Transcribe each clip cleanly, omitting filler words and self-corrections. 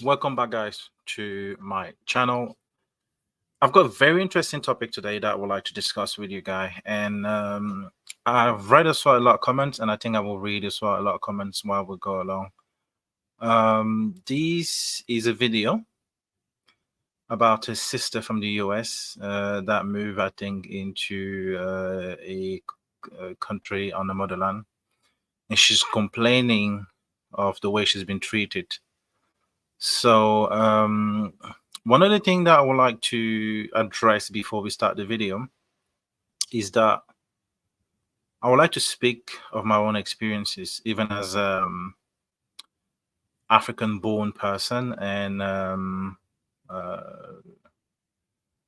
Welcome back, guys, to my channel. I've got a very interesting topic today that I would like to discuss with you guys. And I've read as well a lot of comments, and I think I will read as well a lot of comments while we go along. This is a video about a sister from the US that moved, I think, into a country on the motherland. And she's complaining of the way she's been treated. So one of the things that I would like to address before we start the video is that I would like to speak of my own experiences, even as African-born person and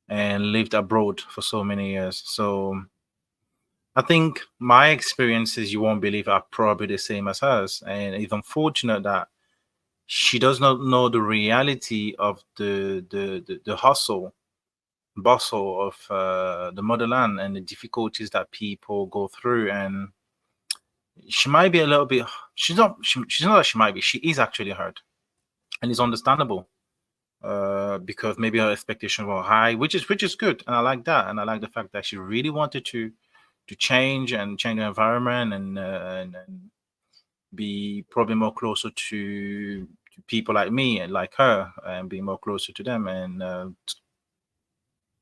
lived abroad for so many years. So I think my experiences, you won't believe, are probably the same as hers, and it's unfortunate that she does not know the reality of the hustle bustle of the motherland and the difficulties that people go through. And she might be a little bit, she's not that she might be, she is actually hurt, and it's understandable because maybe her expectations were high, which is good, and I like that. And I like the fact that she really wanted to change the environment and be probably more closer to people like me and like her, and be more closer to them, and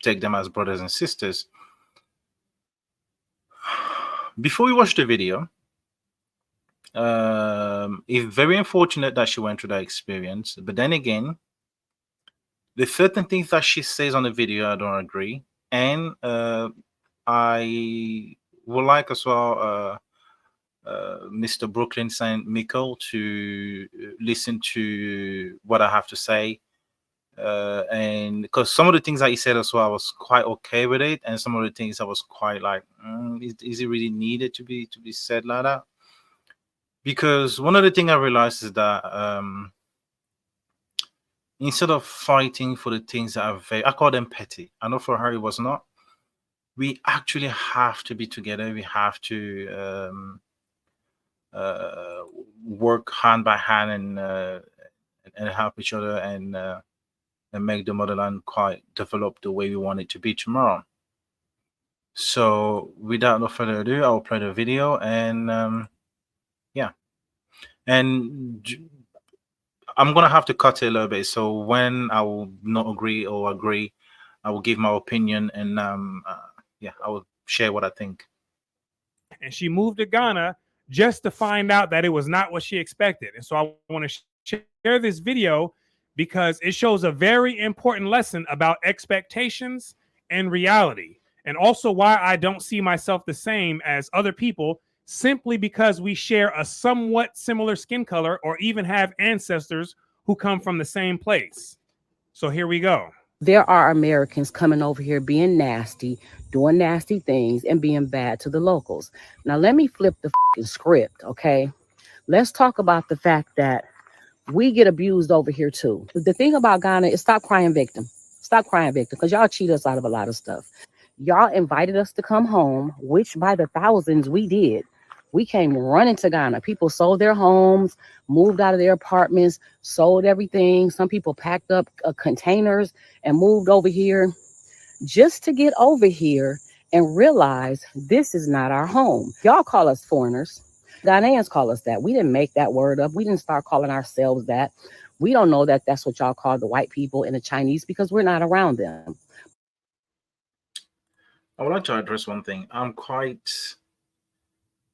take them as brothers and sisters. Before we watch the video, it's very unfortunate that she went through that experience. But then again, the certain things that she says on the video, I don't agree. And I would like as well Mr. Brooklyn St. Michael to listen to what I have to say. And because some of the things that he said as well, I was quite okay with it, and some of the things I was quite like, is it really needed to be said like that? Because one of the things I realized is that instead of fighting for the things that are very, I call them petty. I know for her it was not. We actually have to be together. We have to work hand by hand and help each other and make the motherland quite develop the way we want it to be tomorrow. So without no further ado, I'll play the video. And yeah, and I'm gonna have to cut it a little bit. So when I will not agree or agree, I will give my opinion, and yeah, I will share what I think. And she moved to Ghana just to find out that it was not what she expected. And so I want to share this video because it shows a very important lesson about expectations and reality, and also why I don't see myself the same as other people simply because we share a somewhat similar skin color or even have ancestors who come from the same place. So here we go. There are Americans coming over here being nasty, doing nasty things, and being bad to the locals. Now, let me flip the script, okay? Let's talk about the fact that we get abused over here too. The thing about Ghana is stop crying victim. Stop crying victim, because y'all cheat us out of a lot of stuff. Y'all invited us to come home, which by the thousands we did. We came running to Ghana. People sold their homes, moved out of their apartments, sold everything. Some people packed up containers and moved over here just to get over here and realize this is not our home. Y'all call us foreigners. Ghanaians call us that. We didn't make that word up. We didn't start calling ourselves that. We don't know that that's what y'all call the white people and the Chinese because we're not around them. I would like to address one thing. I'm quite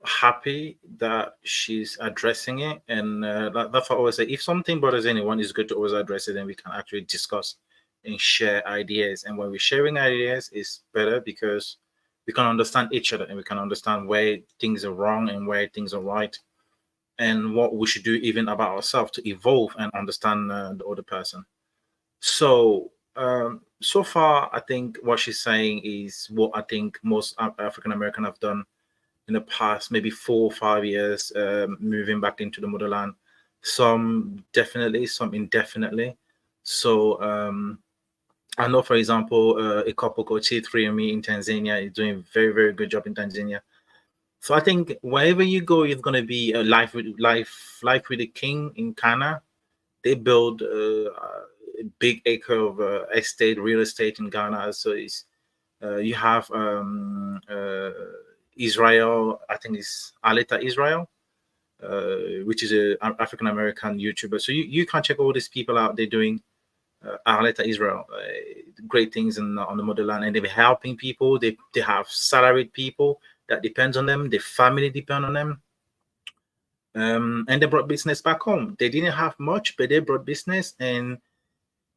happy that she's addressing it, and that's what I always say. If something bothers anyone, it's good to always address it, and we can actually discuss and share ideas. And when we're sharing ideas, it's better because we can understand each other, and we can understand where things are wrong and where things are right, and what we should do even about ourselves to evolve and understand the other person. So so far, I think what she's saying is what I think most African American have done in the past, maybe 4 or 5 years, moving back into the motherland. Some definitely, some indefinitely. So I know, for example, a couple called T3 in Tanzania is doing a very, very good job in Tanzania. So I think wherever you go, it's going to be a life with the king in Ghana. They build a big acre of estate, real estate in Ghana. So it's you have Israel, I think it's Aleta Israel, which is a African American YouTuber. So you can check all these people out. They're doing Aleta Israel, great things on the motherland, and they're helping people. They have salaried people that depends on them. Their family depend on them. And they brought business back home. They didn't have much, but they brought business, and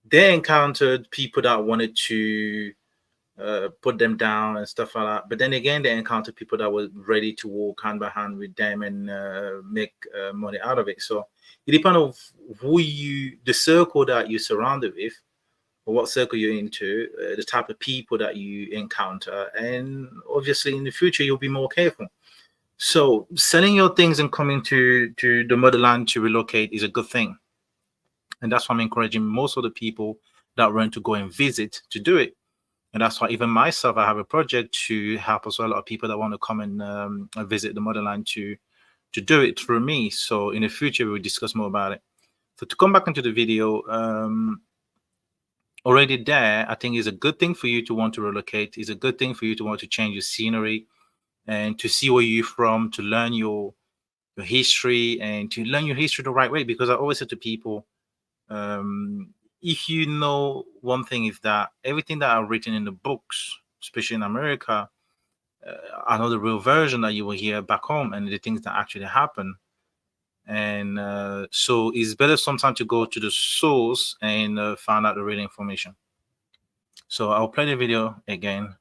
they encountered people that wanted to put them down and stuff like that. But then again, they encountered people that were ready to walk hand by hand with them and make money out of it. So it depends on the circle that you're surrounded with, or what circle you're into, the type of people that you encounter, and obviously in the future you'll be more careful. So selling your things and coming to the motherland to relocate is a good thing, and that's why I'm encouraging most of the people that want to go and visit to do it. And that's why even myself, I have a project to help as well a lot of people that want to come and visit the motherland to do it through me. So in the future, we'll discuss more about it. So to come back into the video, already there, I think is a good thing for you to want to relocate. It's a good thing for you to want to change your scenery and to see where you're from, to learn your history and to learn your history the right way. Because I always say to people, if you know one thing is that everything that are written in the books, especially in America, are not the real version that you will hear back home and the things that actually happen. And so it's better sometimes to go to the source and find out the real information. So I'll play the video again.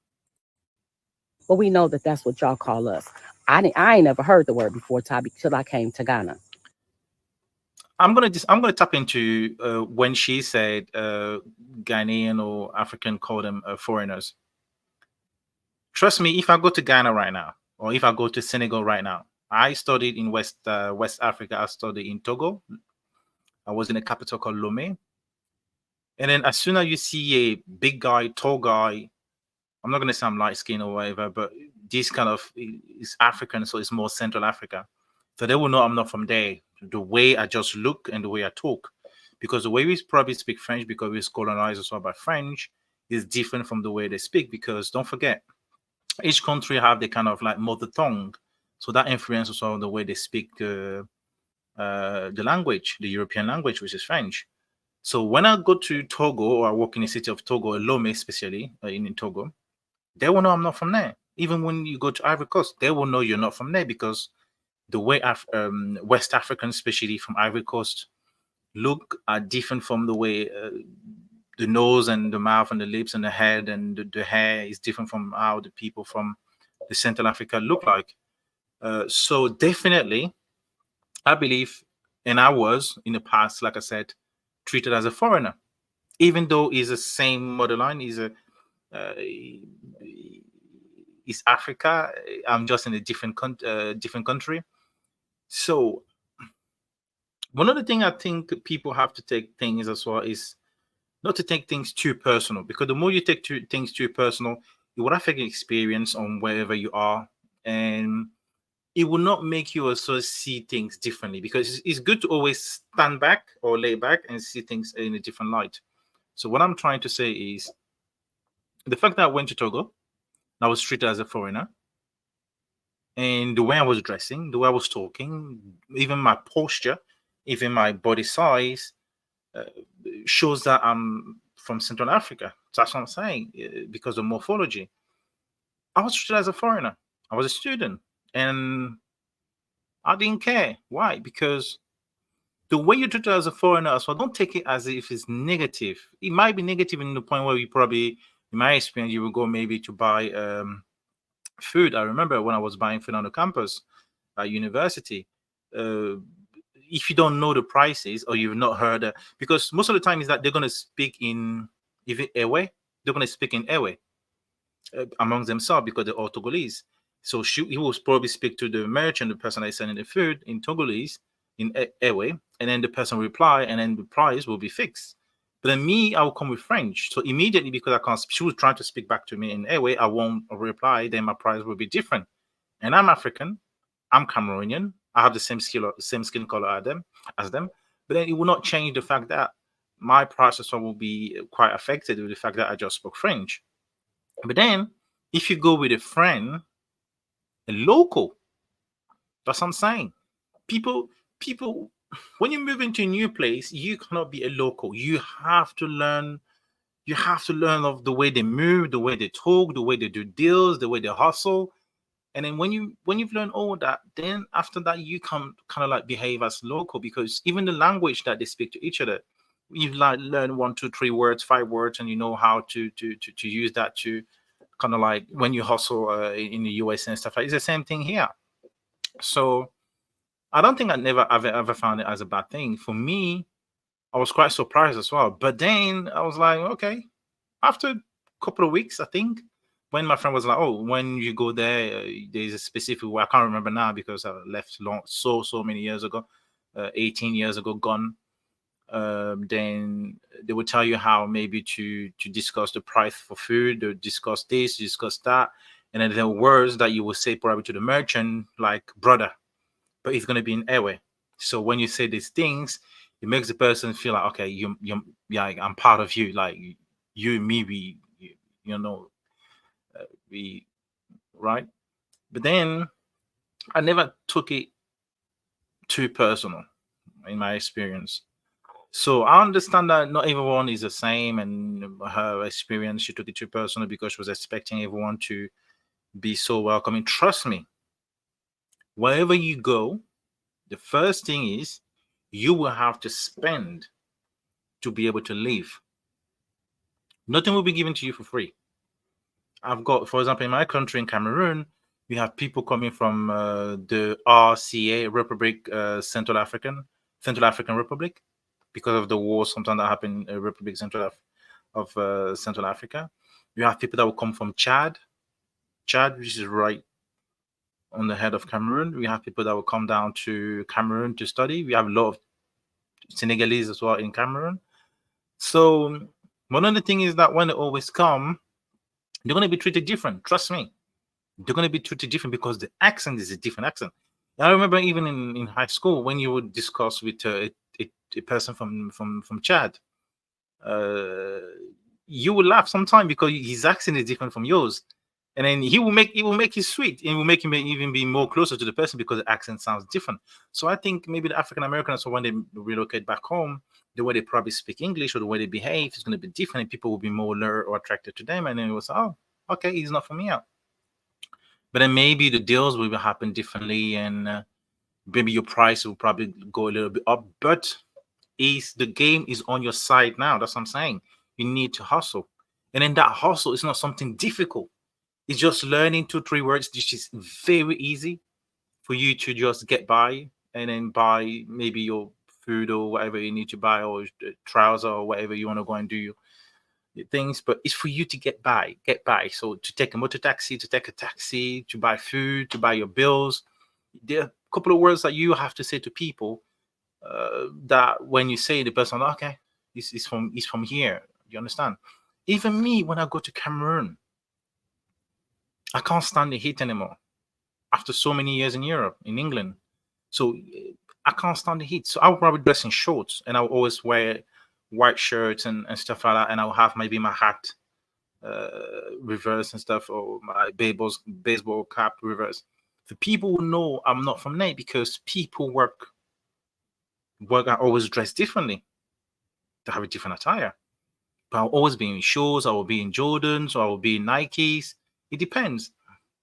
But we know that that's what y'all call us. I ain't never heard the word before, Tabi, till I came to Ghana. I'm gonna tap into when she said Ghanaian or African call them foreigners. Trust me, if I go to Ghana right now, or if I go to Senegal right now, I studied in West Africa. I studied in Togo. I was in a capital called Lomé. And then as soon as you see a big guy, tall guy, I'm not gonna say I'm light skinned or whatever, but this kind of is African, so it's more Central Africa. So they will know I'm not from there. The way I just look and the way I talk, because the way we probably speak French, because we're colonized as well by French, is different from the way they speak. Because don't forget, each country have the kind of like mother tongue, so that influences also the way they speak the language, the European language, which is French. So when I go to Togo or I work in the city of Togo, Lomé especially in Togo, they will know I'm not from there. Even when you go to Ivory Coast, they will know you're not from there, because the way West Africans, especially from Ivory Coast, look are different from the way the nose and the mouth and the lips and the head and the hair is different from how the people from the Central Africa look like. So definitely, I believe, and I was in the past, like I said, treated as a foreigner, even though he's the same motherline. Is Africa. I'm just in a different country. So one of the things I think people have to take things as well is not to take things too personal, because the more you take things too personal, it will affect your experience on wherever you are, and it will not make you also see things differently, because it's good to always stand back or lay back and see things in a different light. So what I'm trying to say is the fact that I went to Togo, I was treated as a foreigner, and the way I was dressing, the way I was talking, even my posture, even my body size, shows that I'm from Central Africa. That's what I'm saying, because of morphology. I was treated as a foreigner. I was a student, and I didn't care. Why? Because the way you treat it as a foreigner as well, don't take it as if it's negative. It might be negative in the point where you probably, in my experience, you will go maybe to buy food. I remember when I was buying food on the campus at university. If you don't know the prices or you've not heard, because most of the time is that they're going to speak in even Ewe, they're going to speak in Ewe amongst themselves, because they're all Togolese. So he will probably speak to the merchant, the person that is selling the food, in Togolese, in Ewe, and then the person will reply, and then the price will be fixed. But then me, I will come with French. So immediately, because I can't, she was trying to speak back to me in Ewe, I won't reply, then my price will be different. And I'm African, I'm Cameroonian, I have the same skin color as them. But then it will not change the fact that my processor will be quite affected with the fact that I just spoke French. But then if you go with a friend, a local, that's what I'm saying. People, when you move into a new place, you cannot be a local. You have to learn. You have to learn of the way they move, the way they talk, the way they do deals, the way they hustle. And then when you've learned all that, then after that you can kind of like behave as local, because even the language that they speak to each other, you've like learned 1, 2, 3 words, 5 words, and you know how to use that to kind of like when you hustle in the US and stuff like. It's the same thing here. So I don't think I've ever found it as a bad thing. For me, I was quite surprised as well. But then I was like, okay, after a couple of weeks, I think, when my friend was like, "Oh, when you go there, there's a specific way." I can't remember now because I left so many years ago, 18 years ago, gone. Then they will tell you how maybe to discuss the price for food, or discuss this, discuss that, and then there are words that you will say probably to the merchant like "brother," but it's going to be in airway. So when you say these things, it makes the person feel like, okay, yeah, I'm part of you. Like you and me, you know, we right. But then I never took it too personal in my experience. So I understand that not everyone is the same, and her experience, she took it too personal because she was expecting everyone to be so welcoming. Trust me, wherever you go, the first thing is you will have to spend to be able to live. Nothing will be given to you for free. I've got, for example, in my country, in Cameroon, we have people coming from the RCA Republic, Central African Republic, because of the war sometimes that happened in Republic of Central Africa. We have people that will come from Chad, which is right on the head of Cameroon. We have people that will come down to Cameroon to study. We have a lot of Senegalese as well in Cameroon. So one of the things is that when they always come, they're going to be treated different. Trust me, they're going to be treated different because the accent is a different accent. I remember even in high school when you would discuss with a person from Chad, uh, you will laugh sometime because his accent is different from yours, and then he will make it sweet, and will make him even be more closer to the person because the accent sounds different. So I think maybe the African Americans, so when they relocate back home, the way they probably speak English or the way they behave is going to be different, and people will be more alert or attracted to them, and then it was, oh, okay, he's not from here. But then maybe the deals will happen differently, and maybe your price will probably go a little bit up. But is the game is on your side now? That's what I'm saying. You need to hustle, and then that hustle is not something difficult. It's just learning 2, 3 words, which is very easy for you to just get by, and then buy maybe your food or whatever you need to buy, or trouser or whatever you want to go and do your things. But it's for you to get by. So to take a motor taxi, to take a taxi, to buy food, to buy your bills, there are a couple of words that you have to say to people, that when you say, the person, okay, he's from here. You understand? Even me, when I go to Cameroon, I can't stand the heat anymore after so many years in Europe, in England. So I can't stand the heat. So I will probably dress in shorts, and I will always wear white shirts and stuff like that. And I will have maybe my hat reverse and stuff, or my baseball cap reverse. The people will know I'm not from there because people are always dressed differently. They have a different attire. But I'll always be in shoes, I will be in Jordans, or I will be in Nikes. It depends.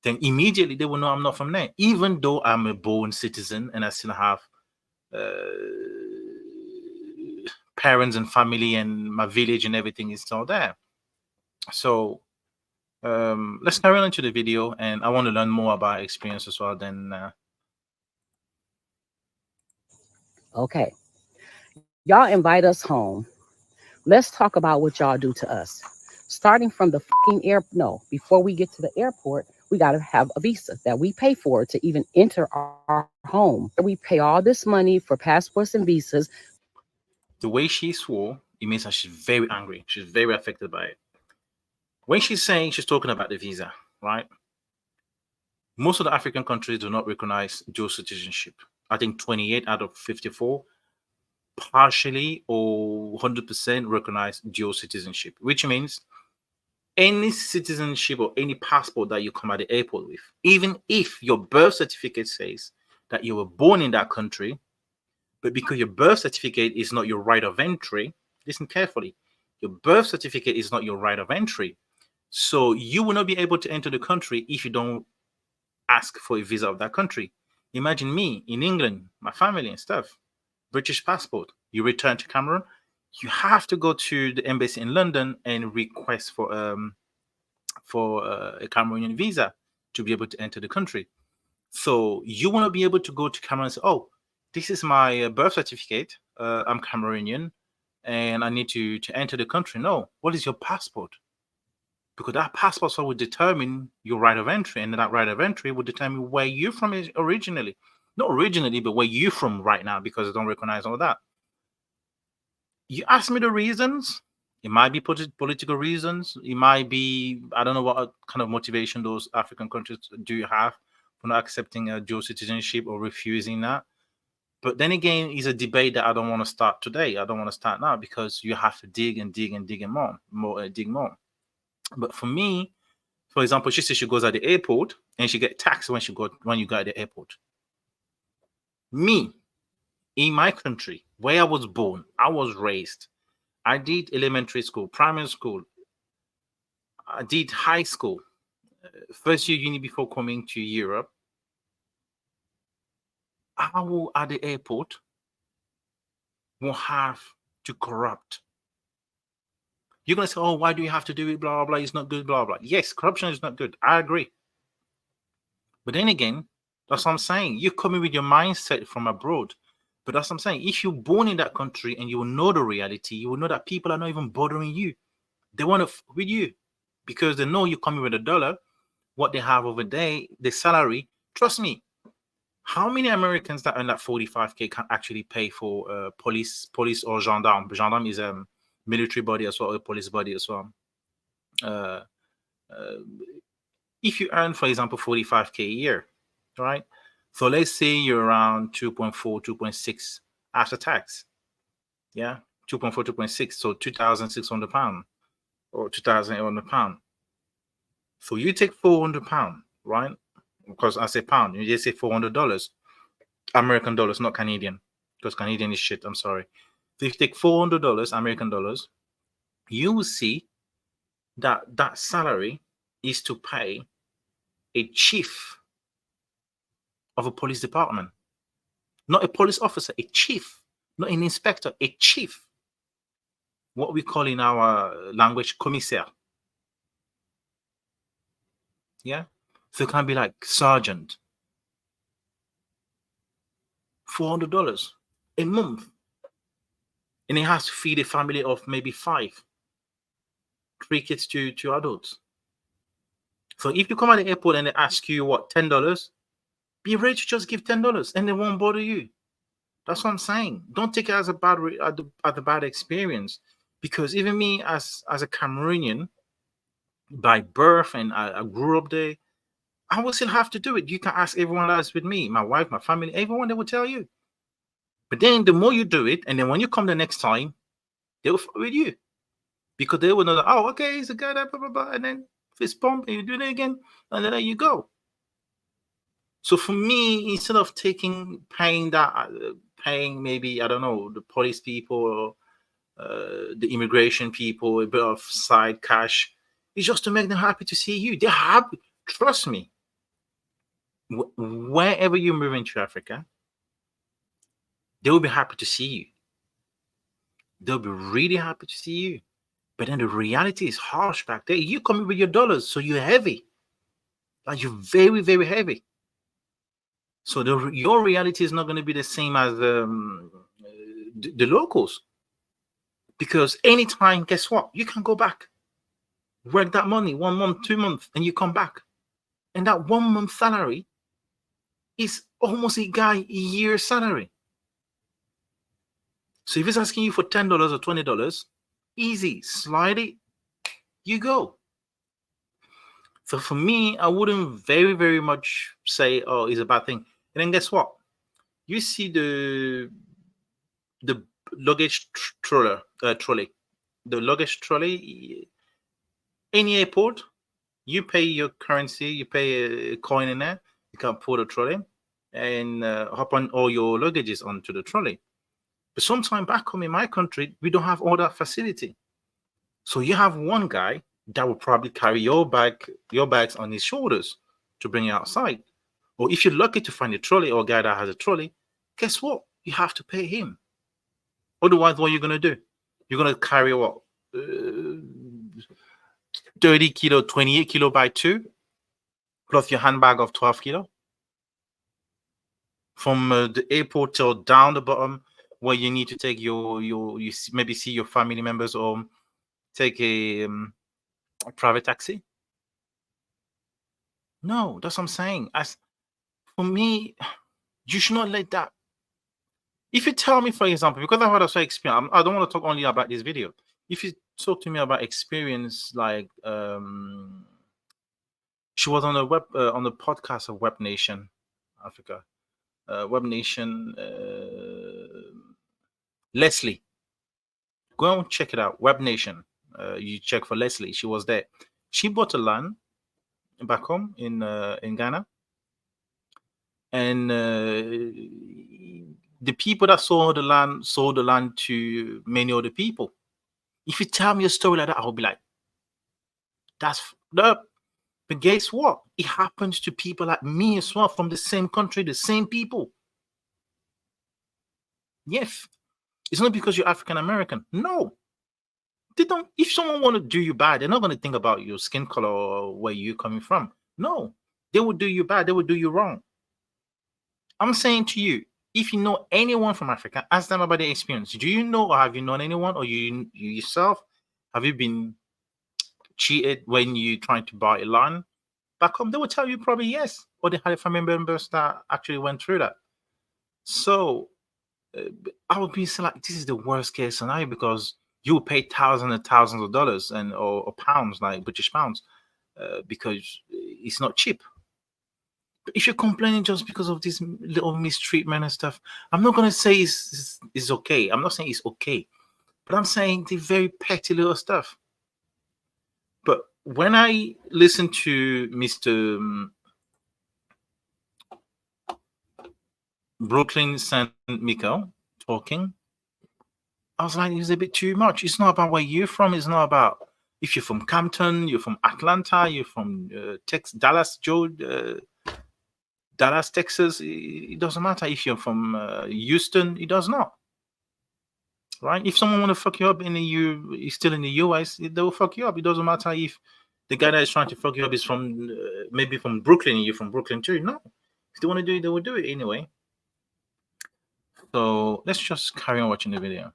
Then immediately they will know I'm not from there, even though I'm a born citizen and I still have parents and family, and my village and everything is still there. So let's carry on into the video, and I want to learn more about experience as well. Then Okay. Y'all invite us home. Let's talk about what y'all do to us. Starting from the fucking no, before we get to the airport, we got to have a visa that we pay for to even enter our home. We pay all this money for passports and visas. the way she swore, it means that she's very angry. She's very affected by it. When she's saying she's talking about the visa, right? Most of the African countries do not recognize dual citizenship. I think 28 out of 54 partially or 100% recognize dual citizenship, which means any citizenship or any passport that you come at the airport with, even if your birth certificate says that you were born in that country, but because your birth certificate is not your right of entry, listen carefully, your birth certificate is not your right of entry. So you will not be able to enter the country if you don't ask for a visa of that country. Imagine me in England, my family and stuff, British passport. You return to Cameroon, you have to go to the embassy in London and request for a Cameroonian visa to be able to enter the country. So you want to be able to go to Cameroon and say, "Oh, this is my birth certificate. I'm Cameroonian, and I need to enter the country." No, what is your passport? Because that passport will determine your right of entry, and that right of entry will determine where you're from originally. Not originally, but where you're from right now, because I don't recognize all that. You ask me the reasons. It might be political reasons. It might be, I don't know what kind of motivation those African countries do have for not accepting a dual citizenship or refusing that. But then again, it's a debate that I don't want to start today. I don't want to start now because you have to dig and dig and dig and dig more. But for me, for example, she says she goes at the airport and she get taxed when you go at the airport. Me, in my country, where I was born, I was raised, I did elementary school, primary school, I did high school, first year uni before coming to Europe. I will at the airport will have to corrupt. You're gonna say, "Oh, why do you have to do it? Blah blah. It's not good. Blah blah." Yes, corruption is not good. I agree. But then again, that's what I'm saying. You're coming with your mindset from abroad. But that's what I'm saying. If you're born in that country and you will know the reality, you will know that people are not even bothering you. They want to with you because they know you're coming with $1. What they have over there, the salary. Trust me. How many Americans that earn that 45K can actually pay for police or gendarme? Gendarme is a military body as well, a police body as well. If you earn, for example, 45K a year, right? So let's say you're around 2.4, 2.6 after tax. Yeah, 2.4, 2.6. So £2,600 or £2,800. So you take £400, right? Because I say pound, you just say $400, American dollars, not Canadian, because Canadian is shit. I'm sorry. So if you take $400 American dollars, you will see that that salary is to pay a chief of a police department, not a police officer, a chief, not an inspector, a chief. What we call in our language, commissaire. Yeah. So it can be like sergeant. $400 a month. And he has to feed a family of maybe 5, 3 kids to adults. So if you come at the airport and they ask you what, $10, be ready to just give $10 and they won't bother you. That's what I'm saying. Don't take it as a bad experience, because even me as a Cameroonian by birth, and I grew up there, I will still have to do it. You can ask everyone that's with me, my wife, my family, everyone, they will tell you. But then the more you do it, and then when you come the next time, they will follow with you, because they will know that, oh, okay, he's a guy that blah blah blah, and then fist pump, and you do it again, and then there you go. So for me, instead of paying maybe, I don't know, the police people or the immigration people a bit of side cash, it's just to make them happy to see you. They're happy. Trust me. Wherever you move into Africa, they will be happy to see you. They'll be really happy to see you. But then the reality is harsh back there. You come in with your dollars, so you're heavy. Like, you're very, very heavy. So your reality is not going to be the same as the locals. Because anytime, guess what? You can go back, work that money 1 month, 2 months, and you come back. And that 1 month salary is almost a year's salary. So if he's asking you for $10 or $20, easy, slide it, you go. So for me, I wouldn't very, very much say, oh, it's a bad thing. And then guess what? You see the luggage trolley. The luggage trolley, any airport, you pay your currency, you pay a coin in there, you can pull the trolley and hop on all your luggages onto the trolley. But sometime back home in my country, we don't have all that facility. So you have one guy that will probably carry your bags on his shoulders to bring you outside. Or if you're lucky to find a trolley or a guy that has a trolley, guess what? You have to pay him. Otherwise, what are you gonna do? You're gonna carry what? 30 kilo, 28 kilo by 2, plus your handbag of 12 kilo. From the airport till down the bottom, where you need to take maybe see your family members or take a private taxi. No, that's what I'm saying. As for me, you should not let that. If you tell me, for example, because I've had a experience, I don't want to talk only about this video. If you talk to me about experience, like she was on the podcast of Web Nation Africa, Web Nation Leslie. Go and check it out. Web Nation. You check for Leslie. She was there. She bought a land back home in Ghana, and the people that sold the land to many other people. If you tell me a story like that, I'll be like, that's up. But guess what? It happens to people like me as well, from the same country, the same people. Yes. It's not because you're African American. No. They don't. If someone want to do you bad, they're not going to think about your skin color or where you're coming from. No. They will do you bad. They will do you wrong. I'm saying to you, if you know anyone from Africa, ask them about their experience. Do you know, or have you known anyone, or you yourself, have you been cheated when you trying to buy a land back home? They will tell you probably yes, or they had a family members that actually went through that. So I would be like, this is the worst case scenario, because you will pay thousands and thousands of dollars or pounds, like British pounds, because it's not cheap. But if you're complaining just because of this little mistreatment and stuff, I'm not going to say it's okay. I'm not saying it's okay, but I'm saying the very petty little stuff. But when I listen to Mr. Brooklyn St. Michael talking, I was like, it's a bit too much. It's not about where you're from. It's not about if you're from Compton, you're from Atlanta, you're from Dallas, Texas. It doesn't matter. If you're from Houston, it does not. Right? If someone want to fuck you up he's still in the US, they will fuck you up. It doesn't matter if the guy that is trying to fuck you up is from maybe from Brooklyn, and you're from Brooklyn too. No. If they want to do it, they will do it anyway. So let's just carry on watching the video.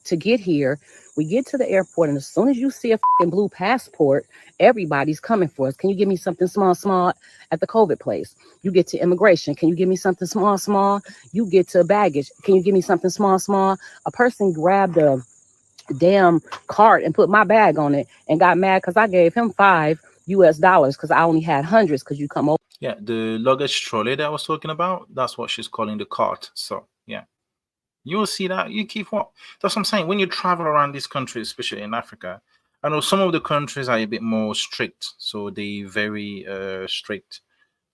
To get here, we get to the airport, and as soon as you see a fucking blue passport, everybody's coming for us. Can you give me something small at the COVID place? You get to immigration. Can you give me something small? You get to baggage. Can you give me something small? A person grabbed a damn cart and put my bag on it and got mad because I gave him $5 because I only had hundreds because you come over. Yeah, the luggage trolley that I was talking about, that's what she's calling the cart. So, yeah. You will see that. You keep what? That's what I'm saying. When you travel around these countries, especially in Africa, I know some of the countries are a bit more strict. So they very strict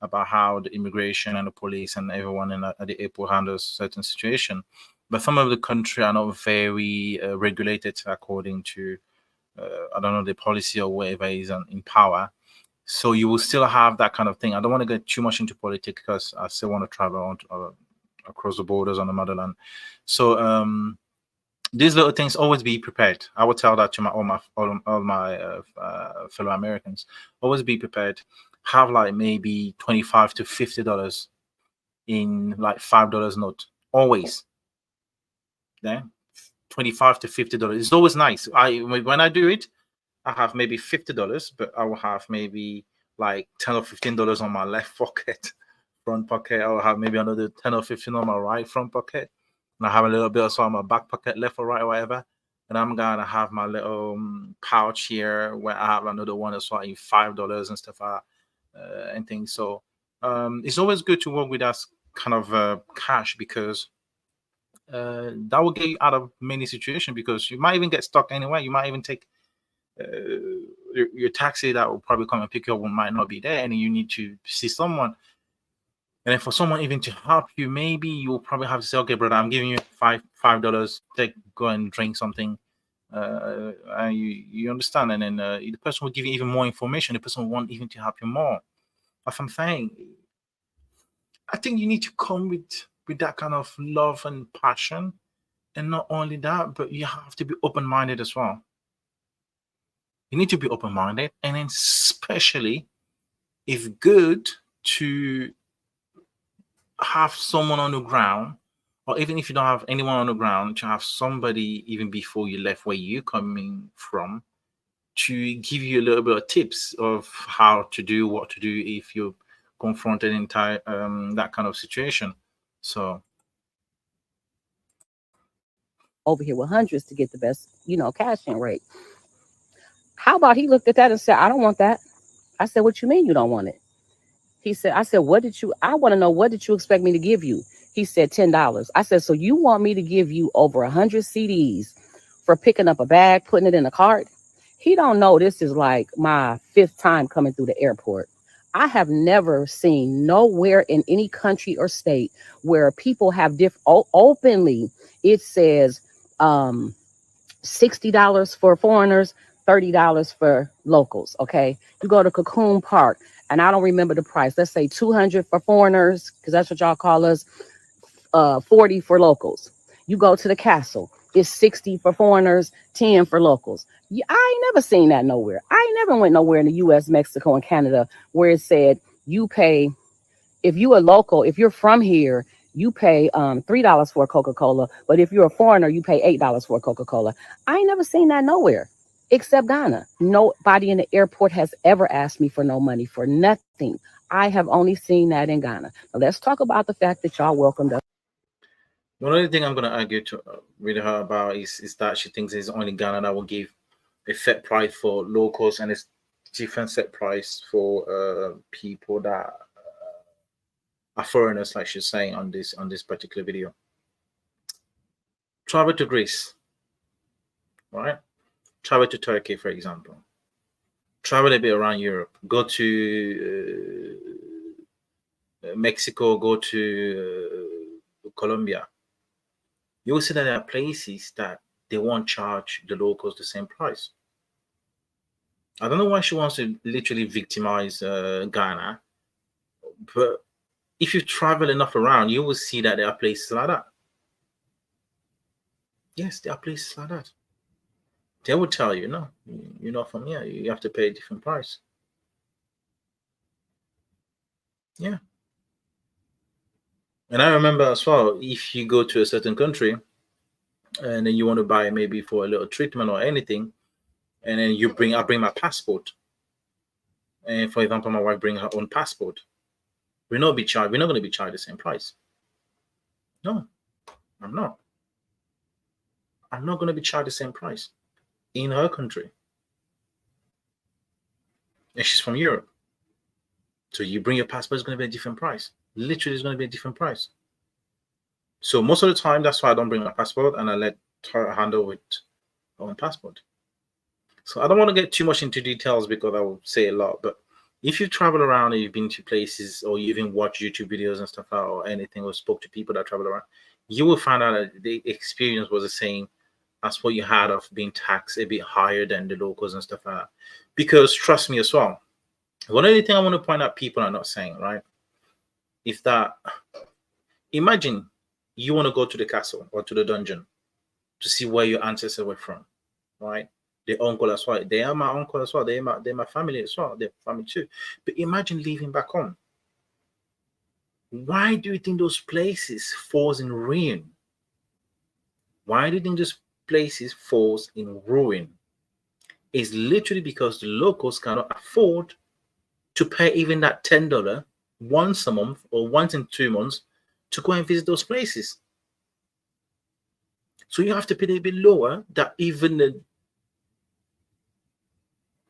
about how the immigration and the police and everyone at the airport handles certain situation. But some of the country are not very regulated according to, I don't know, the policy or whatever is in power. So you will still have that kind of thing. I don't want to get too much into politics because I still want to travel across the borders on the motherland. So these little things, always be prepared. I would tell that to all my fellow Americans. Always be prepared. Have like maybe $25 to $50 in like $5 note. Always. Yeah, $25 to $50. It's always nice. When I do it, I have maybe $50, but I will have maybe like $10 or $15 on my left pocket, front pocket. I'll have maybe another 10 or 15 on my right front pocket, and I have a little bit also on my back pocket, left or right, or whatever. And I'm gonna have my little pouch here where I have another one that's like $5 and stuff like that, and things. So it's always good to work with that kind of cash, because that will get you out of many situations, because you might even get stuck anywhere. You might even take your taxi that will probably come and pick you up might not be there, and you need to see someone. And then for someone even to help you, maybe you'll probably have to say, okay, brother, I'm giving you $5. Go and drink something. You understand? And then the person will give you even more information. The person will want even to help you more. As I'm saying, I think you need to come with that kind of love and passion. And not only that, but you have to be open-minded as well. You need to be open-minded, and then especially it's good to have someone on the ground, or even if you don't have anyone on the ground, to have somebody even before you left where you're coming from, to give you a little bit of tips of how to do, what to do if you're confronted in that kind of situation. So over here with hundreds to get the best, cash in rate. How about he looked at that and said, I don't want that. I said, what you mean you don't want it? I said, I want to know, what did you expect me to give you? He said, $10. I said, so you want me to give you over 100 CDs for picking up a bag, putting it in a cart? He don't know this is like my 5th time coming through the airport. I have never seen nowhere in any country or state where people have openly, it says $60 for foreigners, $30 for locals. Okay. You go to Cocoon Park, and I don't remember the price. Let's say 200 for foreigners, because that's what y'all call us, 40 for locals. You go to the castle, it's 60 for foreigners, 10 for locals. I ain't never seen that nowhere. I ain't never went nowhere in the US, Mexico, and Canada where it said you pay, if you a local, if you're from here, you pay $3 for a Coca-Cola, but if you're a foreigner, you pay $8 for a Coca-Cola. I ain't never seen that nowhere except Ghana. Nobody in the airport has ever asked me for no money for nothing. I have only seen that in Ghana. Now let's talk about the fact that y'all welcomed us. one other thing I'm going to argue with her about is that she thinks it's only Ghana that will give a set price for locals, and it's different set price for people that are foreigners, like she's saying on this particular video. Travel to Greece, right? Travel to Turkey, for example. Travel a bit around Europe. Go to Mexico. Go to Colombia. You will see that there are places that they won't charge the locals the same price. I don't know why she wants to literally victimize Ghana, but if you travel enough around, you will see that there are places like that. Yes, there are places like that. They will tell you, no, you're not from here. You have to pay a different price. Yeah. And I remember as well, if you go to a certain country and then you want to buy maybe for a little treatment or anything, and then I bring my passport. And for example, my wife bring her own passport. We're not going to be charged the same price. No, I'm not. I'm not going to be charged the same price in her country. And she's from Europe. So you bring your passport, it's going to be a different price. Literally, it's going to be a different price. So most of the time, that's why I don't bring my passport, and I let her handle with her own passport. So I don't want to get too much into details because I will say a lot. But if you travel around and you've been to places, or you even watch YouTube videos and stuff out, or anything, or spoke to people that travel around, you will find out that the experience was the same as what you had of being taxed a bit higher than the locals and stuff like that. Because trust me as well, one other thing I want to point out people are not saying, right, is that imagine you want to go to the castle or to the dungeon to see where your ancestors were from, right? The uncle as well. They are my uncle as well. They're my family as well. They're family too. But imagine leaving back home. Why do you think those places falls in ruin? Why do you think those places falls in ruin? It's literally because the locals cannot afford to pay even that $10 once a month or once in 2 months to go and visit those places. So you have to pay a bit lower that even the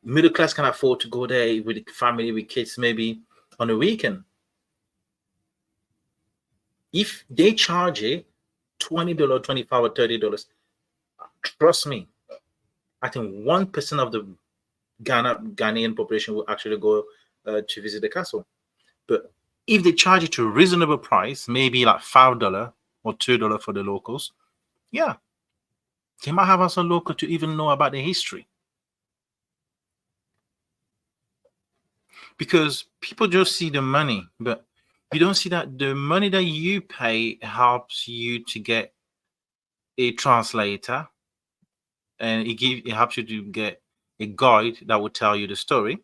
middle class can afford to go there with the family, with kids, maybe on a weekend. If they charge it $20, $25 or $30. Trust me, I think 1% of the Ghanaian population will actually go to visit the castle. But if they charge it to a reasonable price, maybe like $5 or $2 for the locals, yeah, they might have us a local to even know about the history. Because people just see the money, but you don't see that the money that you pay helps you to get a translator, and it helps you to get a guide that will tell you the story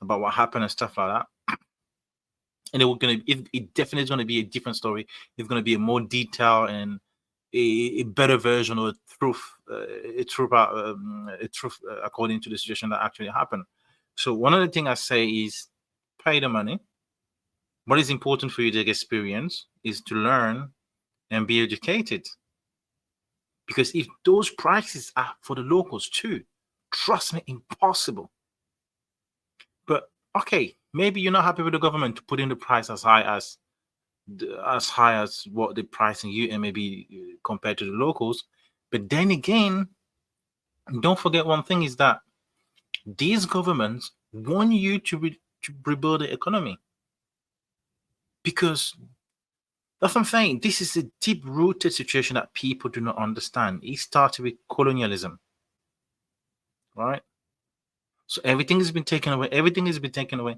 about what happened and stuff like that. And it definitely is going to be a different story. It's going to be a more detailed and a better version or a truth according to the situation that actually happened. So one of the things I say is pay the money. What is important for you to experience is to learn and be educated. Because if those prices are for the locals too, trust me, impossible. But okay, maybe you're not happy with the government to put in the price as high as what they're pricing you, and maybe compared to the locals. But then again, don't forget one thing is that these governments want you to rebuild the economy, because that's what I'm saying. This is a deep-rooted situation that people do not understand. It started with colonialism, right? So everything has been taken away. Everything has been taken away.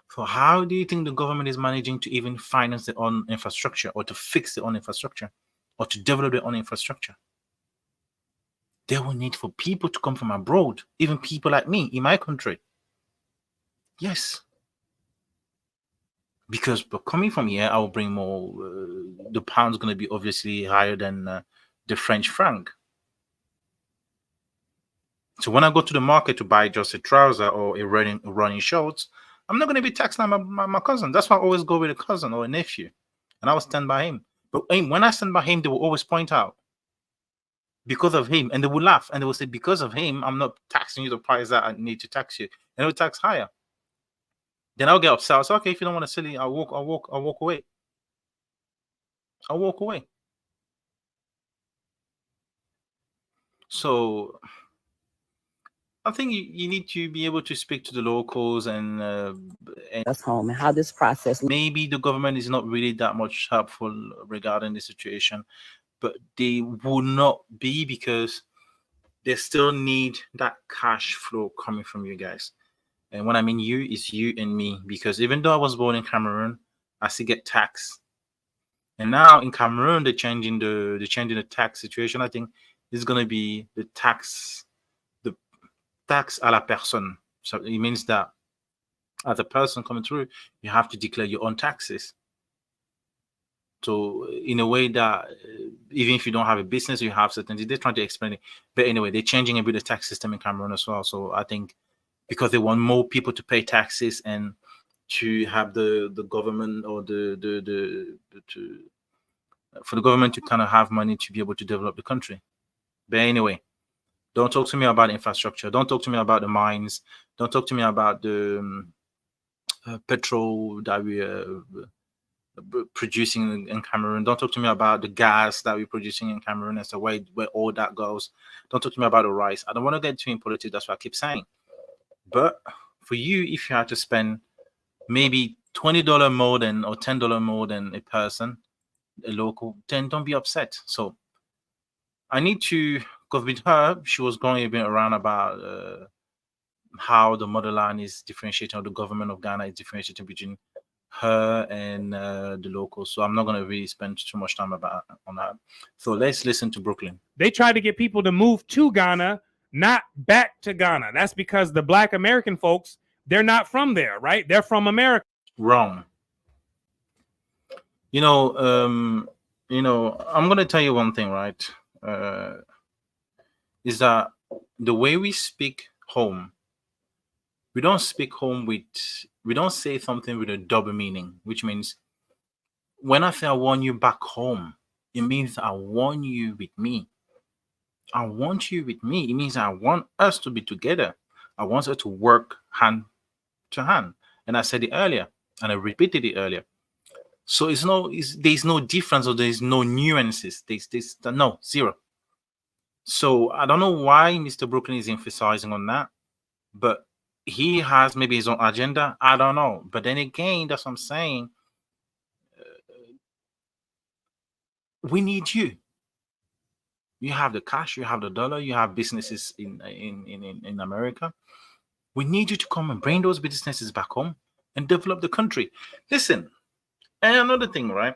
So how do you think the government is managing to even finance their own infrastructure, or to fix their own infrastructure, or to develop their own infrastructure? They will need for people to come from abroad, even people like me in my country. Yes. Because coming from here, I will bring more. The pound's going to be obviously higher than the French franc. So when I go to the market to buy just a trouser or a running shorts, I'm not going to be taxed like my cousin. That's why I always go with a cousin or a nephew, and I will stand by him. But when I stand by him, they will always point out because of him, and they will laugh and they will say, because of him, I'm not taxing you the price that I need to tax you, and it will tax higher. Then I'll get upset. I'll say, okay, if you don't want to sell it, I'll walk away. I'll walk away. So I think you need to be able to speak to the locals and That's home and how this process. maybe the government is not really that much helpful regarding the situation, but they will not be, because they still need that cash flow coming from you guys. And when I mean you, is you and me, because even though I was born in Cameroon, I still get taxed. And now in Cameroon, they're changing the tax situation. I think it's gonna be the tax à la personne. So it means that as a person coming through, you have to declare your own taxes. So in a way that even if you don't have a business, you have certain, they're trying to explain it. But anyway, they're changing a bit the tax system in Cameroon as well. So I think because they want more people to pay taxes and to have the government or for the government to kind of have money to be able to develop the country. But anyway, don't talk to me about infrastructure. Don't talk to me about the mines. Don't talk to me about the petrol that we are producing in Cameroon. Don't talk to me about the gas that we're producing in Cameroon as to where all that goes. Don't talk to me about the rice. I don't want to get too in politics. That's what I keep saying. But for you, if you had to spend maybe $20 more than or $10 more than a person, a local, then don't be upset. So I need to, because with her, she was going a bit around about how the motherland is differentiating, or the government of Ghana is differentiating between her and the locals. So I'm not going to really spend too much time on that. So let's listen to Brooklyn. They try to get people to move to Ghana, not back to Ghana. That's because the Black American folks, they're not from there, right? They're from America. Wrong. I'm going to tell you one thing, right? Is that the way we speak home, we don't speak home we don't say something with a double meaning, which means when I say I want you back home, it means I want you with me. I want you with me. It means I want us to be together. I want us to work hand to hand. And I said it earlier, and I repeated it earlier. So there's no difference, or there's no nuances. There's no, zero. So I don't know why Mr. Brooklyn is emphasizing on that, but he has maybe his own agenda. I don't know. But then again, that's what I'm saying. We need you. You have the cash, you have the dollar, you have businesses in America. We need you to come and bring those businesses back home and develop the country. Listen, and another thing, right?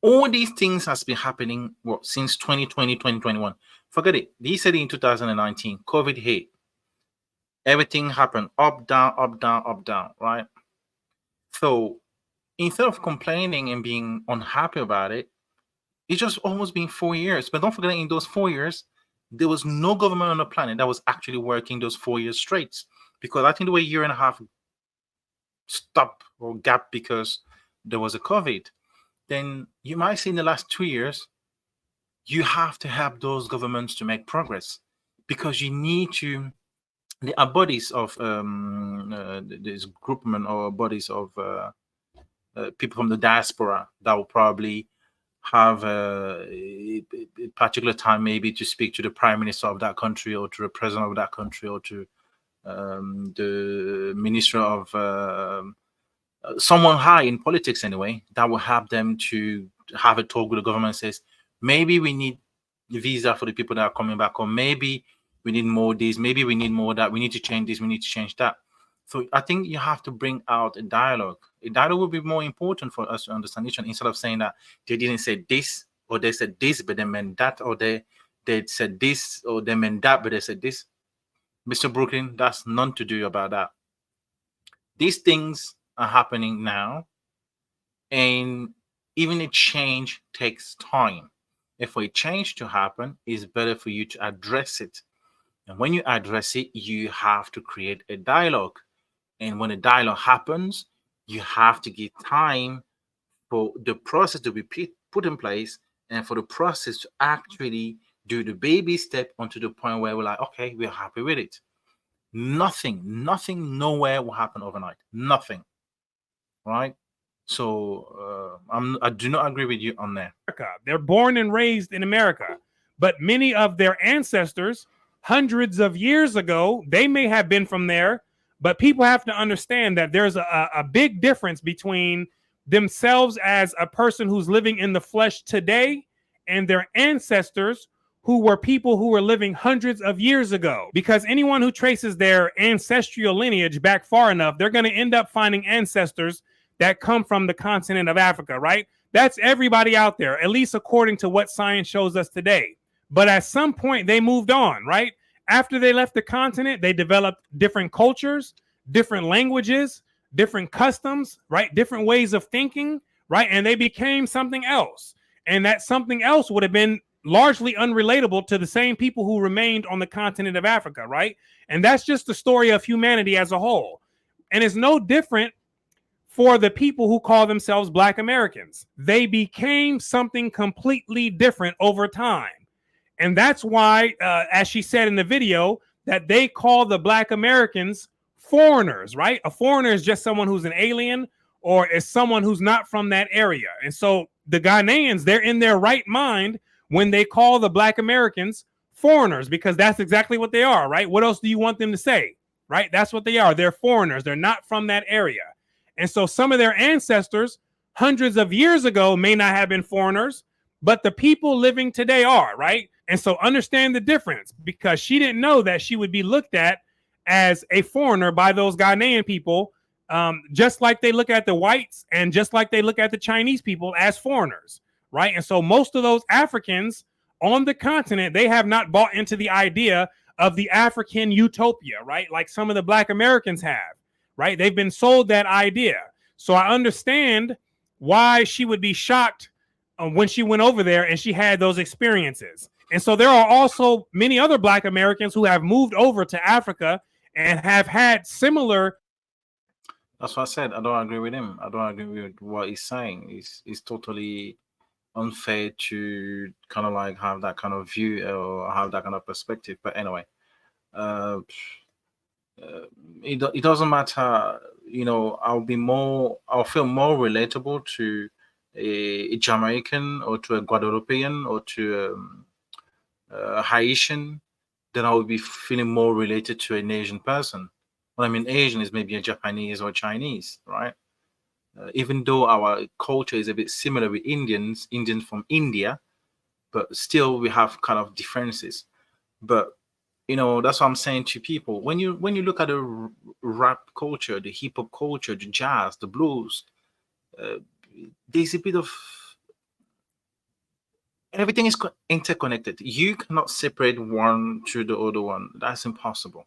All these things has been happening since 2020, 2021. Forget it. They said in 2019, COVID hit. Everything happened up, down, up, down, up, down, right? So instead of complaining and being unhappy about it, it's just almost been 4 years. But don't forget, in those 4 years, there was no government on the planet that was actually working those 4 years straight. Because I think there were a year and a half stop or gap because there was a COVID. Then you might see in the last 2 years, you have to help those governments to make progress, because you need to. There are bodies of this groupment or bodies of people from the diaspora that will probably have a particular time maybe to speak to the prime minister of that country, or to the president of that country, or to the minister of someone high in politics anyway, that will help them to have a talk with the government. Says maybe we need the visa for the people that are coming back, or maybe we need more this, maybe we need more that, we need to change this, we need to change that. So I think you have to bring out a dialogue. A dialogue will be more important for us to understand each other, instead of saying that they didn't say this, or they said this but they meant that, or they said this or they meant that but they said this. Mr. Brooklyn, that's none to do about that. These things are happening now, and even a change takes time. If for a change to happen, it's better for you to address it. And when you address it, you have to create a dialogue. And when a dialogue happens, you have to give time for the process to be put in place, and for the process to actually do the baby step onto the point where we're like, okay, we're happy with it. Nothing, nowhere will happen overnight. Nothing. Right? So I do not agree with you on that. They're born and raised in America, but many of their ancestors, hundreds of years ago, they may have been from there. But people have to understand that there's a big difference between themselves as a person who's living in the flesh today and their ancestors who were people who were living hundreds of years ago. Because anyone who traces their ancestral lineage back far enough, they're going to end up finding ancestors that come from the continent of Africa, right? That's everybody out there, at least according to what science shows us today. But at some point, they moved on, right? After they left the continent, they developed different cultures, different languages, different customs, right? Different ways of thinking, right? And they became something else. And that something else would have been largely unrelatable to the same people who remained on the continent of Africa, right? And that's just the story of humanity as a whole. And it's no different for the people who call themselves Black Americans. They became something completely different over time. And that's why, as she said in the video, that they call the Black Americans foreigners, right? A foreigner is just someone who's an alien or is someone who's not from that area. And so the Ghanaians, they're in their right mind when they call the Black Americans foreigners, because that's exactly what they are, right? What else do you want them to say, right? That's what they are. They're foreigners. They're not from that area. And so some of their ancestors hundreds of years ago may not have been foreigners, but the people living today are, right? And so understand the difference, because she didn't know that she would be looked at as a foreigner by those Ghanaian people, just like they look at the whites and just like they look at the Chinese people as foreigners, right? And so most of those Africans on the continent, they have not bought into the idea of the African utopia, right? Like some of the Black Americans have, right? They've been sold that idea. So I understand why she would be shocked when she went over there and she had those experiences. And so there are also many other Black Americans who have moved over to Africa and have had similar. That's what I said. I don't agree with him. I don't agree with what he's saying. It's totally unfair to kind of like have that kind of view or have that kind of perspective. But anyway, it doesn't matter I'll feel more relatable to a Jamaican or to a Guadeloupean or to a Haitian than I would be feeling more related to an Asian person. When I mean Asian is maybe a Japanese or Chinese, right? Even though our culture is a bit similar with Indians from India, but still we have kind of differences. But that's what I'm saying to people. When you look at the rap culture, the hip hop culture, the jazz, the blues, there's a bit of everything is interconnected. You cannot separate one to the other one. That's impossible.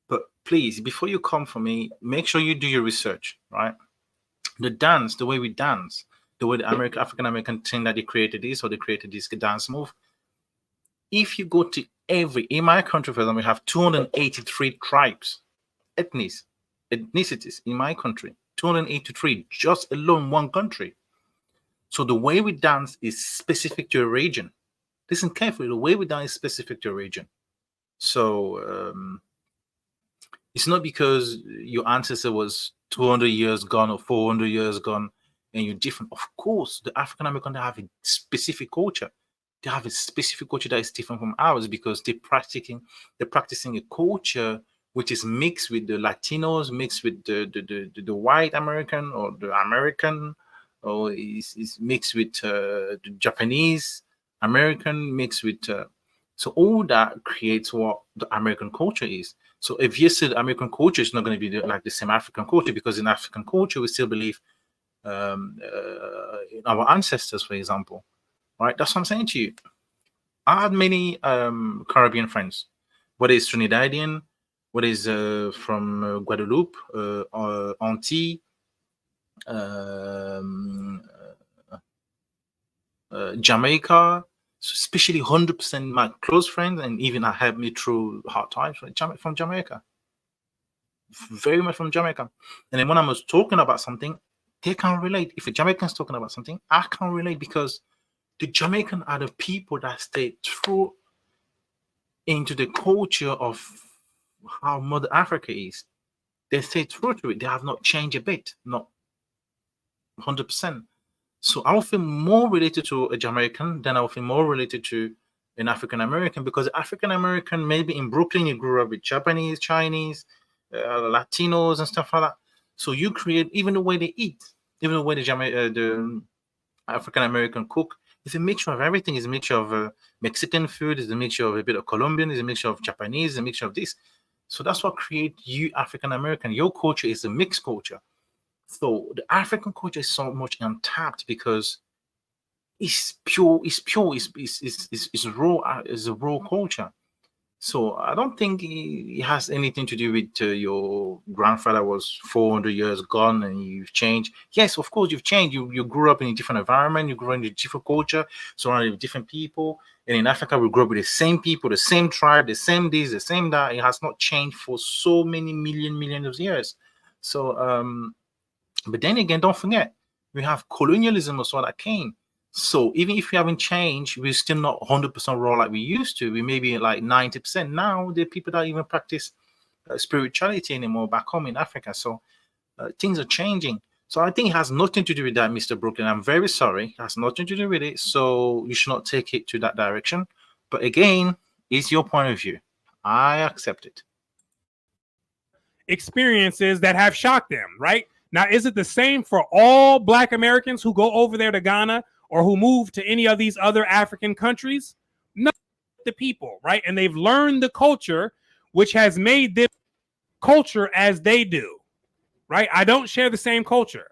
But please, before you come for me, make sure you do your research, right? The dance, the way we dance, the way the African American thing that they created this or they created this dance move. If you go to in my country, for example, we have 283 tribes, ethnicities in my country, 283, just alone one country. So the way we dance is specific to a region. Listen carefully, the way we dance is specific to a region. So it's not because your ancestor was 200 years gone or 400 years gone and you're different. Of course, the African American have a specific culture. They have a specific culture that is different from ours because they're practicing a culture which is mixed with the Latinos, mixed with the white American or the American, or is mixed with the Japanese American, mixed with so all that creates what the American culture is. So if you say the American culture is not going to be like the same African culture, because in African culture we still believe in our ancestors, for example, right? That's what I'm saying to you. I had many Caribbean friends, whether it's Trinidadian, whether it's from Guadeloupe, Antilles, Jamaica, so especially 100% my close friends, and even I helped me through hard times from Jamaica, very much from Jamaica. And then when I was talking about something, they can't relate. If a Jamaican's talking about something, I can't relate because the Jamaican are the people that stay true into the culture of how Mother Africa is. They stay true to it. They have not changed a bit, not 100%. So I will feel more related to a Jamaican than I will feel more related to an African American, because African American, maybe in Brooklyn, you grew up with Japanese, Chinese, Latinos, and stuff like that. So you create even the way they eat, even the way the African American cook. It's a mixture of everything. It's a mixture of Mexican food. It's a mixture of a bit of Colombian. It's a mixture of Japanese. It's a mixture of this. So that's what creates you African American. Your culture is a mixed culture. So the African culture is so much untapped because it's pure. It's raw. It's a raw culture. So I don't think it has anything to do with your grandfather was 400 years gone and you've changed. Yes, of course you've changed. You grew up in a different environment. You grew up in a different culture, surrounded with different people. And in Africa, we grew up with the same people, the same tribe, the same this, the same that. It has not changed for so many millions of years. So, but then again, don't forget, we have colonialism as well that came. So even if we haven't changed, we're still not 100% raw like we used to. We may be like 90%. Now there are people that even practice spirituality anymore back home in Africa. So things are changing. So I think it has nothing to do with that, Mr. Brooklyn. I'm very sorry. It has nothing to do with it. So you should not take it to that direction. But again, it's your point of view. I accept it. Experiences that have shocked them, right? Now, is it the same for all Black Americans who go over there to Ghana or who move to any of these other African countries? No, the people, right? And they've learned the culture, which has made them culture as they do, right? I don't share the same culture.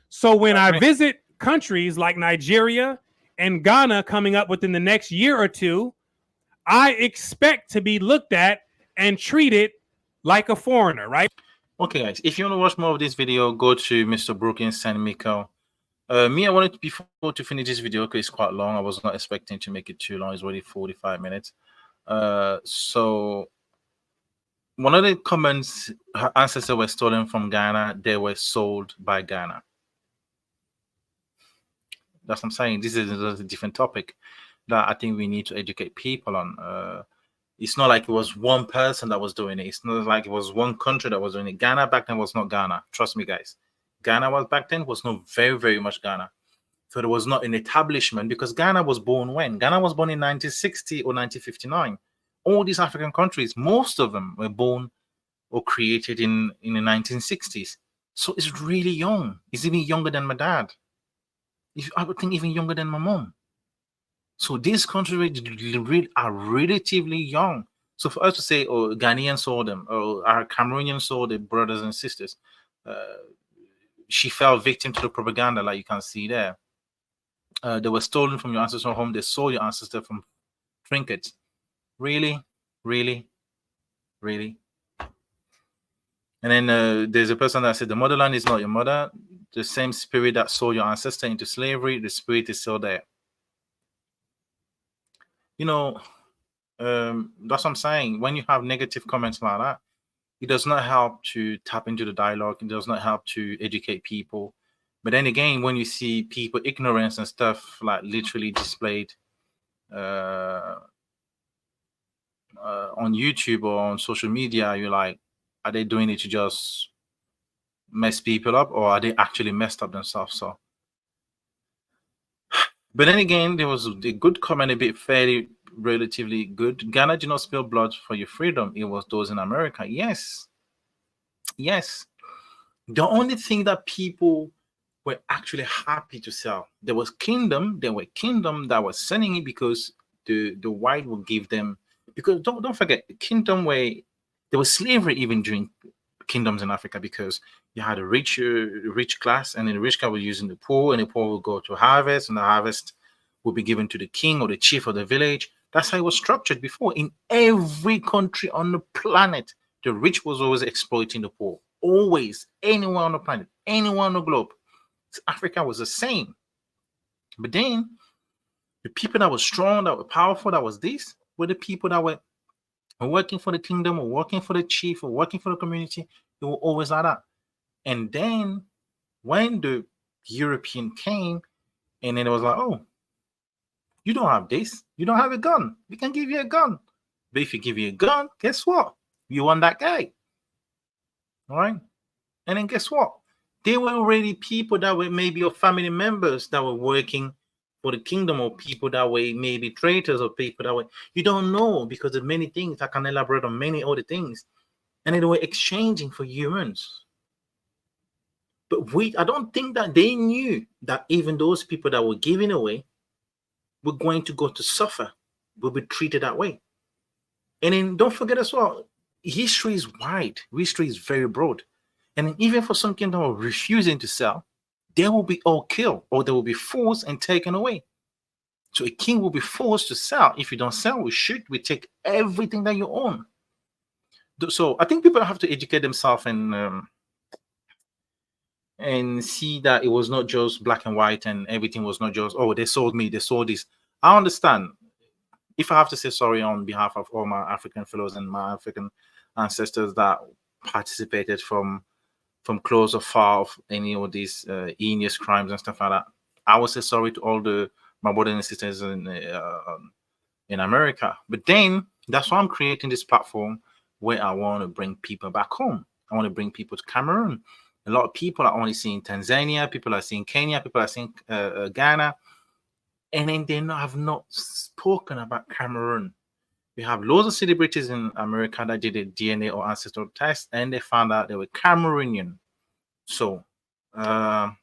So when I visit countries like Nigeria and Ghana coming up within the next year or two, I expect to be looked at and treated like a foreigner, right? Okay, guys, if you want to watch more of this video, go to Mr. Brookins and Miko. I wanted before to finish this video because it's quite long. I was not expecting to make it too long. It's already 45 minutes. So one of the comments, her ancestors were stolen from Ghana. They were sold by Ghana. That's what I'm saying. This is a different topic that I think we need to educate people on. It's not like it was one person that was doing it. It's not like it was one country that was doing it. Ghana back then was not Ghana. Trust me, guys. Ghana was back then was not very, very much Ghana. So there was not an establishment, because Ghana was born when? Ghana was born in 1960 or 1959. All these African countries, most of them were born or created in the 1960s. So it's really young. It's even younger than my dad. I would think even younger than my mom. So these countries are relatively young. So for us to say, oh, Ghanaians saw them, or our Cameroonians saw the brothers and sisters, she fell victim to the propaganda, like you can see there. They were stolen from your ancestral home. They saw your ancestor from trinkets. Really, really, really. And then there's a person that said the motherland is not your mother. The same spirit that sold your ancestor into slavery, the spirit is still there. You know, that's what I'm saying. When you have negative comments like that, it does not help to tap into the dialogue. It does not help to educate people. But then again, when you see people ignorance and stuff like literally displayed on YouTube or on social media, you're like, are they doing it to just mess people up, or are they actually messed up themselves? So, but then again, there was a good comment, a bit fairly relatively good. Ghana did not spill blood for your freedom. It was those in America. Yes. Yes. The only thing that people were actually happy to sell, there were kingdom that was selling it because the white will give them, because don't forget, the kingdom where there was slavery even during kingdoms in Africa, because you had a rich class, and then the rich class was using the poor, and the poor will go to harvest, and the harvest will be given to the king or the chief of the village. That's how it was structured before. In every country on the planet, the rich was always exploiting the poor. Always. Anyone on the planet, anyone on the globe. Africa was the same. But then the people that were strong, that were powerful, that was this, were the people that were working for the kingdom, or working for the chief, or working for the community. They were always like that. And then when the European came, and then it was like, oh, you don't have this. You don't have a gun. We can give you a gun. But if you give you a gun, guess what? You want that guy. All right? And then guess what? They were already people that were maybe your family members that were working for the kingdom, or people that were maybe traitors, or people that were, you don't know, because of many things. I can elaborate on many other things. And then they were exchanging for humans. But I don't think that they knew that even those people that were giving away were going to go to suffer, will be treated that way. And then don't forget as well, history is wide. History is very broad. And even for some kingdom who are refusing to sell, they will be all killed, or they will be forced and taken away. So a king will be forced to sell. If you don't sell, we take everything that you own. So I think people have to educate themselves and see that it was not just black and white, and everything was not just, oh, they sold me, they sold this. I understand. If I have to say sorry on behalf of all my African fellows and my African ancestors that participated from close or far of any of these heinous crimes and stuff like that, I will say sorry to all my brothers and sisters in America. But then that's why I'm creating this platform, where I want to bring people back home. I want to bring people to Cameroon. A lot of people are only seeing Tanzania, people are seeing Kenya, people are seeing Ghana, and then they have not spoken about Cameroon. We have loads of celebrities in America that did a DNA or ancestral test, and they found out they were Cameroonian. So I'm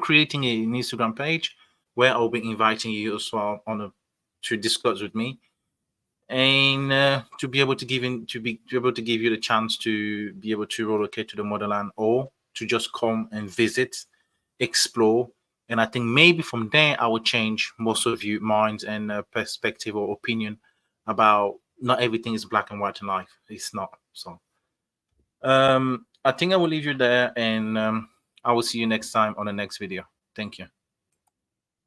creating an Instagram page where I'll be inviting you as well to discuss with me, and to be able to give you the chance to be able to relocate to the motherland, or to just come and visit, explore. And I think maybe from there I will change most of you minds and perspective or opinion about not everything is black and white in life. It's not. So I think I will leave you there, and I will see you next time on the next video. Thank you.